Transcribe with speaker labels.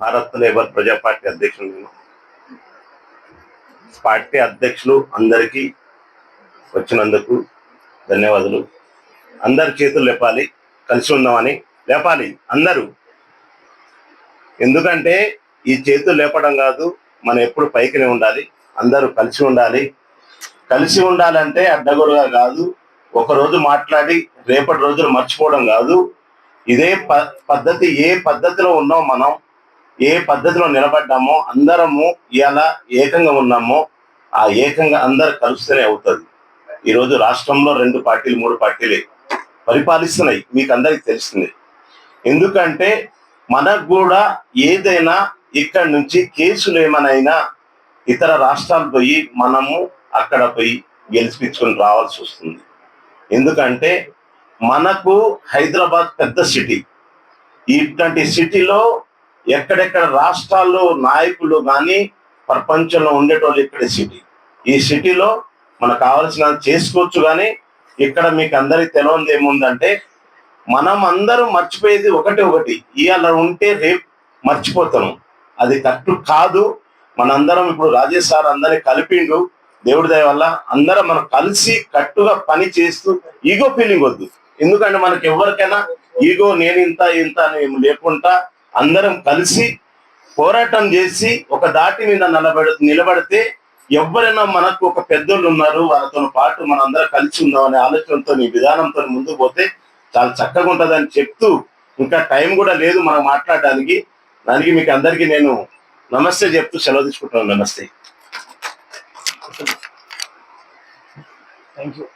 Speaker 1: Bharat labour ప్రజా party అధ్యక్షుడు. Party అధ్యక్షులు అందరికీ వచ్చినందుకు ధన్యవాదాలు. అందరి చేతులు లేపాలి, కలిసి ఉందామని లేపాలి అందరూ. ఎందుకంటే ఈ చేతులు లేపడం కాదు, మనం ఎప్పుడు పైకినే ఉండాలి, అందరూ కలిసి ఉండాలి. కలిసి ఉండాలంటే అడ్డగోలుగా కాదు, ఒకరోజు మాట్లాడి రేపటి రోజులు మర్చిపోవడం కాదు. ఇదే పద్ధతి, ఏ పద్ధతిలో ఉన్నాం మనం, ఏ పద్ధతిలో నిలబడ్డామో అందరము ఇలా ఏకంగా ఉన్నామో ఆ ఏకంగా అందరు కలుస్తూనే అవుతుంది. ఈరోజు రాష్ట్రంలో 2 పార్టీలు 3 పార్టీలే పరిపాలిస్తున్నాయి, మీకు అందరికి తెలిసింది. ఎందుకంటే మనకు కూడా ఏదైనా ఇక్కడ నుంచి కేసులు ఏమైనా ఇతర రాష్ట్రాలు పోయి మనము అక్కడ పోయి గెలిపించుకొని రావాల్సి వస్తుంది. ఎందుకంటే మనకు హైదరాబాద్ పెద్ద సిటీ. ఇట్లాంటి సిటీలో ఎక్కడెక్కడ రాష్ట్రాల్లో నాయకులు కానీ ప్రపంచంలో ఉండేటోళ్ళు ఇక్కడే సిటీ. ఈ సిటీలో మనకు కావాల్సిన చేసుకోవచ్చు. కానీ ఇక్కడ మీకు అందరికి తెలియదు ఏముందంటే, మనం అందరం మర్చిపోయేది ఒకటి ఇవాళ ఉంటే రేపు మర్చిపోతాను. అది కరెక్ట్ కాదు. మనందరం ఇప్పుడు రాజేష్ సార్ అందరినీ కలిపిండు, దేవుడి దయ వల్ల అందరం మనం కలిసి కట్టుగా పని చేస్తూ ఈగో ఫీలింగ్ వద్దు. ఎందుకంటే మనకి ఎవరికైనా ఈగో నేను ఇంత అని లేకుండా అందరం కలిసి పోరాటం చేసి ఒక దాటి మీద నిలబడితే ఎవరైనా మనకు ఒక పెద్దోళ్ళు ఉన్నారు, వాళ్ళతో పాటు మనందరం కలిసి ఉందామనే ఆలోచనతో ఈ విధానంతో ముందుకు పోతే చాలా చక్కగా ఉంటుందని చెప్తూ, ఇంకా టైం కూడా లేదు మనం మాట్లాడడానికి. దానికి మీకు అందరికీ నేను నమస్తే చెప్తూ సెలవు తీసుకుంటున్నాను. నమస్తే.
Speaker 2: Thank you.